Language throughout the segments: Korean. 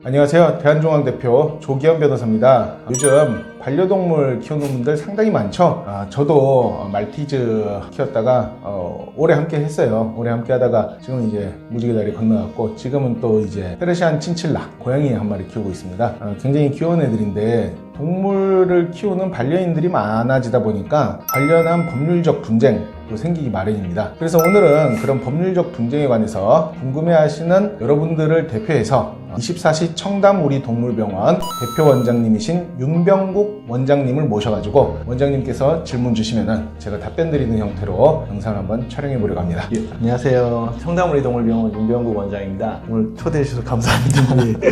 안녕하세요. 대한종항 대표 조기현 변호사입니다. 요즘 반려동물 키우는 분들 상당히 많죠. 저도 말티즈 키웠다가 오래 함께 했어요. 오래 함께 하다가 지금 이제 무지개 다리 건너갔고, 지금은 또 이제 페르시안 친칠라 고양이 한 마리 키우고 있습니다. 굉장히 귀여운 애들인데, 동물을 키우는 반려인들이 많아지다 보니까 관련한 법률적 분쟁도 생기기 마련입니다. 그래서 오늘은 그런 법률적 분쟁에 관해서 궁금해하시는 여러분들을 대표해서 24시 청담 우리 동물병원 대표 원장님이신 윤병국 원장님을 모셔가지고 원장님께서 질문 주시면은 제가 답변 드리는 형태로 영상을 한번 촬영해 보려고 합니다. 안녕하세요. 청담 우리 동물병원 윤병국 원장입니다. 오늘 초대해 주셔서 감사합니다.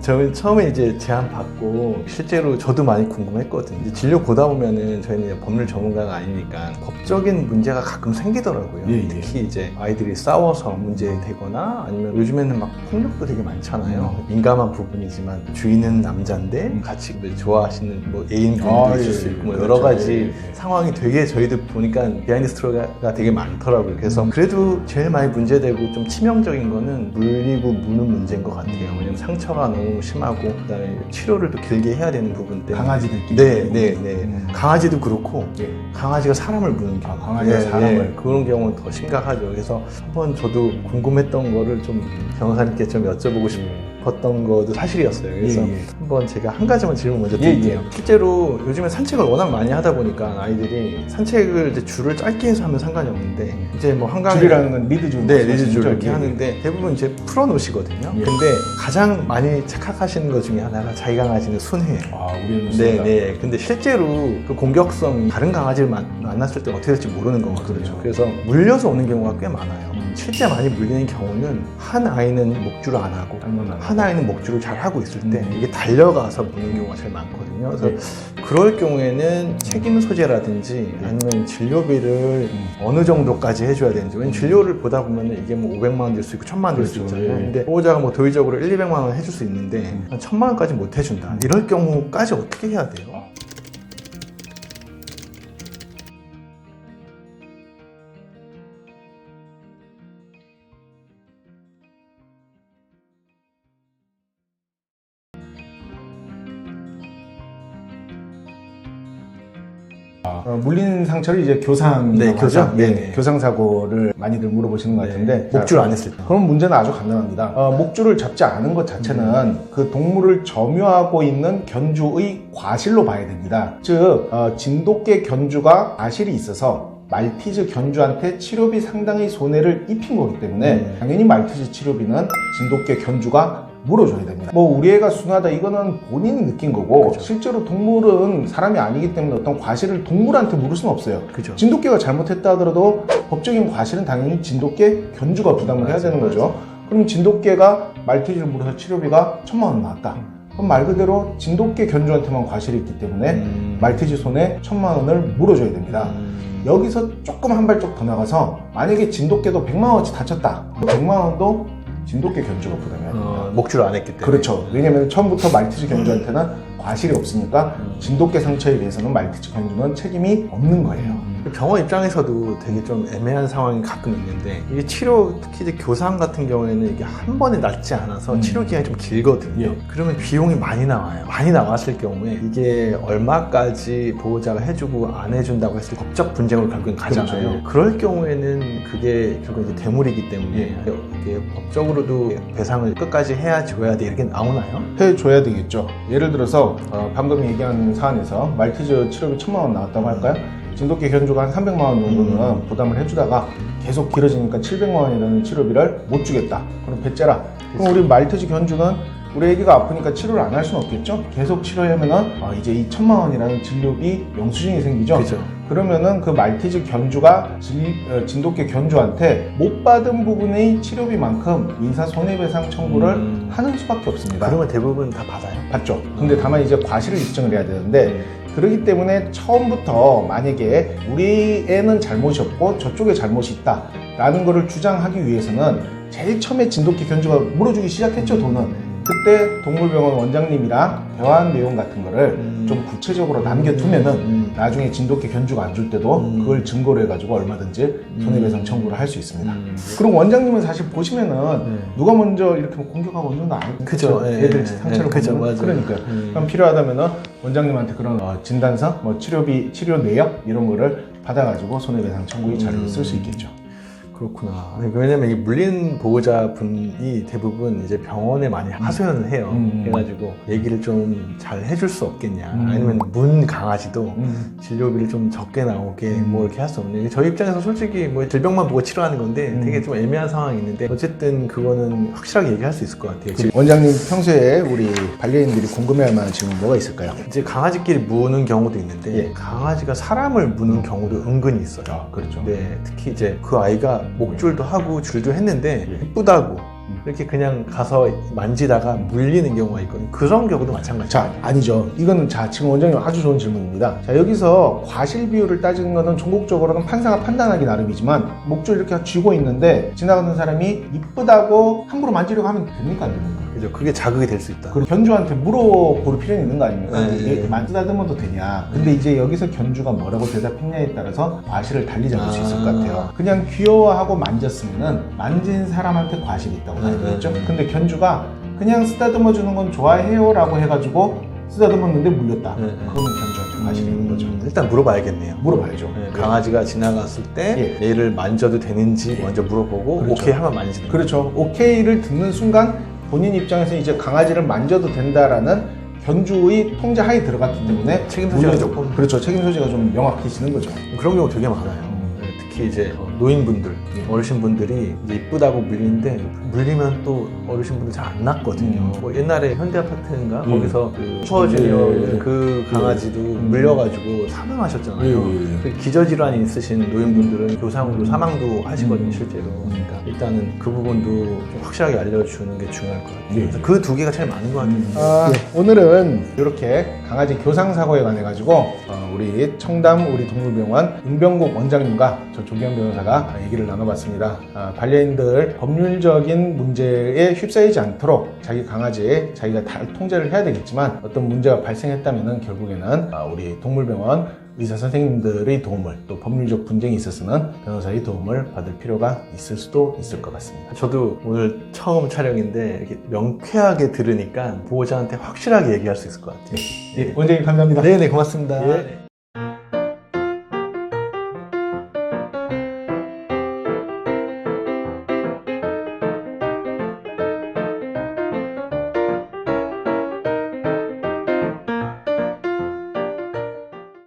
저는 처음에 이제 제안 받고 실제로 저도 많이 궁금했거든요. 이제 진료 보다 보면은 저희는 이제 법률 전문가가 아니니까 법적인 문제가 가끔 생기더라고요. 특히 이제 아이들이 싸워서 문제되거나 아니면 요즘에는 막 폭력도 되게 많잖아요. 민감한 부분이지만 주인은 남자인데 같이 좋아하시는 뭐 애인분도 있을 수 있고 뭐 여러 가지 상황이 되게 저희도 보니까 비하인드 스토리가 되게 많더라고요. 그래서 그래도 제일 많이 문제되고 좀 치명적인 거는 물리고 무는 문제인 것 같아요. 왜냐면 상처가 너무 심하고 그다음에 치료를 또 길게 해야 되는 부분 때문에. 강아지들끼리. 네. 강아지도 그렇고 강아지가 사람을 무는 경우. 강아지가 사람을. 그런 경우는 더 심각하죠. 그래서 한번 저도 궁금했던 거를 좀 변호사님께 좀 여쭤보고 싶었던 것도 사실이었어요. 그래서 한번 제가 한 가지만 질문 먼저 드릴게요. 실제로 요즘에 산책을 워낙 많이 하다 보니까 아이들이 산책을 이제 줄을 짧게 해서 하면 상관이 없는데, 이제 뭐 한강에 줄이라는 건 리드줄. 네, 리드줄 이렇게 하는데 대부분 이제 풀어 놓으시거든요. 근데 가장 많이 착각하시는 것 중에 하나가 자기 강아지는 순해요. 우리는 순하다. 네. 근데 실제로 그 공격성이 다른 강아지를 만났을 때 어떻게 될지 모르는 거거든요. 그렇죠. 그래서 물려서 오는 경우가 꽤 많아요. 실제 많이 물리는 경우는 한 아이는 목줄을 안 하고 한 아이는 목줄을 잘 하고 있을 때 이게 달려가서 무는 경우가 제일 많거든요. 그래서 그럴 경우에는 책임 소재라든지 아니면 진료비를 어느 정도까지 해줘야 되는지. 왜냐면 진료를 보다 보면 이게 뭐 500만 원 될 수 있고 1000만 원 될 수 있잖아요. 근데 보호자가 뭐 도의적으로 1, 200만 원 해줄 수 있는데 한 1000만 원까지 못 해준다. 이럴 경우까지 어떻게 해야 돼요? 물린 상처를 이제 교상. 교상. 교상 사고를 많이들 물어보시는 것 같은데, 목줄 안 했을 때. 그런 문제는 아주 간단합니다. 목줄을 잡지 않은 것 자체는 그 동물을 점유하고 있는 견주의 과실로 봐야 됩니다. 즉 진돗개 견주가 과실이 있어서 말티즈 견주한테 치료비 상당히 손해를 입힌 거기 때문에 당연히 말티즈 치료비는 진돗개 견주가 물어줘야 됩니다. 뭐 우리 애가 순하다, 이거는 본인이 느낀 거고, 실제로 동물은 사람이 아니기 때문에 어떤 과실을 동물한테 물을 수는 없어요. 진돗개가 잘못했다 하더라도 법적인 과실은 당연히 진돗개 견주가 부담을 해야 되는 거죠. 그럼 진돗개가 말티즈를 물어서 치료비가 1000만 원 나왔다. 그럼 말 그대로 진돗개 견주한테만 과실이 있기 때문에 말티즈 손에 1000만 원을 물어줘야 됩니다. 여기서 조금 한 발짝 더 나가서 만약에 진돗개도 100만 원어치 다쳤다. 100만 원도 진돗개 견주가 부담해야 됩니다. 목줄을 안 했기 때문에. 그렇죠. 왜냐면 처음부터 말티즈 견주한테는 과실이 없으니까 진돗개 상처에 대해서는 말티즈 견주는 책임이 없는 거예요. 병원 입장에서도 되게 좀 애매한 상황이 가끔 있는데, 이게 치료, 특히 이제 교상 같은 경우에는 이게 한 번에 낫지 않아서 치료 기간이 좀 길거든요. 그러면 비용이 많이 나와요. 많이 나왔을 경우에 이게 얼마까지 보호자가 해주고 안 해준다고 했을 때 법적 분쟁으로 결국엔 가잖아요. 그럴 경우에는 그게 결국 이제 대물이기 때문에 이게 법적으로도 배상을 끝까지 해줘야 돼, 이렇게 나오나요? 해줘야 되겠죠. 예를 들어서 방금 얘기한 사안에서 말티즈 치료비 1000만 원 나왔다고 할까요? 진돗개 견주가 한 300만 원 정도는 부담을 해주다가 계속 길어지니까 700만 원이라는 치료비를 못 주겠다. 그럼 배째라. 그럼 우리 말티즈 견주는 우리 애기가 아프니까 치료를 안 할 수는 없겠죠? 계속 치료하면은 이제 이 1000만 원이라는 진료비 영수증이 생기죠? 그러면은 그 말티즈 견주가 진돗개 견주한테 못 받은 부분의 치료비만큼 민사 손해배상 청구를 하는 수밖에 없습니다. 그러면 대부분 다 받아요? 받죠. 근데 다만 이제 과실을 입증을 해야 되는데, 그렇기 때문에 처음부터 만약에 우리 애는 잘못이 없고 저쪽에 잘못이 있다 라는 거를 주장하기 위해서는 제일 처음에 진돗개 견주가 물어주기 시작했죠, 돈은. 그때 동물병원 원장님이랑 대화한 내용 같은 거를 좀 구체적으로 남겨두면은 나중에 진돗개 견주가 안 줄 때도 그걸 증거로 해가지고 얼마든지 손해배상 청구를 할 수 있습니다. 그리고 원장님은 사실 보시면은 누가 먼저 이렇게 공격하고 있는 거 아니에요? 그죠. 애들 상처를 그죠, 보면 맞아요. 그러니까요. 그럼 필요하다면은 원장님한테 그런 진단서, 뭐 치료비, 치료 내역 이런 거를 받아가지고 손해배상 청구의 자료를 쓸 수 있겠죠. 그렇구나. 왜냐면 이 물린 보호자분이 대부분 이제 병원에 많이 하소연을 해요. 그래가지고 얘기를 좀 잘 해줄 수 없겠냐. 아니면 문 강아지도 진료비를 좀 적게 나오게 뭐 이렇게 할 수 없냐. 저희 입장에서 솔직히 뭐 질병만 보고 치료하는 건데 되게 좀 애매한 상황이 있는데 어쨌든 그거는 확실하게 얘기할 수 있을 것 같아요. 지금 원장님 평소에 우리 반려인들이 궁금해할 만한 질문 뭐가 있을까요? 이제 강아지끼리 무는 경우도 있는데 예. 강아지가 사람을 무는 경우도 은근히 있어요. 그렇죠. 네, 특히 이제 그 아이가 목줄도 하고 줄도 했는데 이쁘다고 이렇게 그냥 가서 만지다가 물리는 경우가 있거든요. 그런 경우도 마찬가지예요. 자, 아니죠. 이거는 지금 원장님 아주 좋은 질문입니다. 자, 여기서 과실 비율을 따지는 거는 종국적으로는 판사가 판단하기 나름이지만 목줄 이렇게 쥐고 있는데 지나가는 사람이 이쁘다고 함부로 만지려고 하면 됩니까? 안 됩니까? 그죠? 그게 자극이 될 수 있다. 그리고 견주한테 물어볼 필요는 있는 거 아닙니까? 네, 이게 네. 만지다듬어도 되냐? 근데 이제 여기서 견주가 뭐라고 대답했냐에 따라서 과실을 달리 잡을 수 있을 것 같아요. 그냥 귀여워하고 만졌으면은 만진 사람한테 과실이 있다고 봐야 되겠죠? 근데 견주가 그냥 쓰다듬어 주는 건 좋아해요라고 해가지고 쓰다듬었는데 물렸다. 네. 그러면 견주한테 과실이 있는 거죠. 일단 물어봐야겠네요. 물어봐야죠. 네, 강아지가 지나갔을 때 얘를 만져도 되는지 먼저 물어보고 그렇죠. 오케이 하면 만지는 거예요. 그렇죠. 오케이를 듣는 순간 본인 입장에서 이제 강아지를 만져도 된다라는 견주의 통제하에 들어갔기 때문에 책임 소지가 물론 조금 그렇죠. 책임 소지가 좀 명확해지는 거죠. 그런 경우 되게 많아요. 네, 특히 이제 노인분들, 어르신분들이 이제 이쁘다고 물리는데 물리면 또 어르신분들 잘 안 낫거든요. 뭐 옛날에 현대아파트인가 거기서 그 슈퍼주니어 그 강아지도 물려가지고 사망하셨잖아요. 그 기저질환이 있으신 노인분들은 교상으로 사망도 하시거든요, 실제로. 그러니까 일단은 그 부분도 좀 확실하게 알려주는 게 중요할 것 같아요. 그래서 그 두 개가 제일 많은 것 같아요. 오늘은 이렇게 강아지 교상 사고에 관해 가지고 우리 청담 우리 동물병원 은병국 원장님과 저 조기현 변호사가 얘기를 나눠봤습니다. 반려인들 법률적인 문제에 휩싸이지 않도록 자기 강아지에 자기가 다 통제를 해야 되겠지만 어떤 문제가 발생했다면 결국에는 우리 동물병원 의사 선생님들의 도움을 또 법률적 분쟁이 있었으면 변호사의 도움을 받을 필요가 있을 수도 있을 것 같습니다. 저도 오늘 처음 촬영인데 이렇게 명쾌하게 들으니까 보호자한테 확실하게 얘기할 수 있을 것 같아요. 원장님 감사합니다. 네네, 고맙습니다. 예.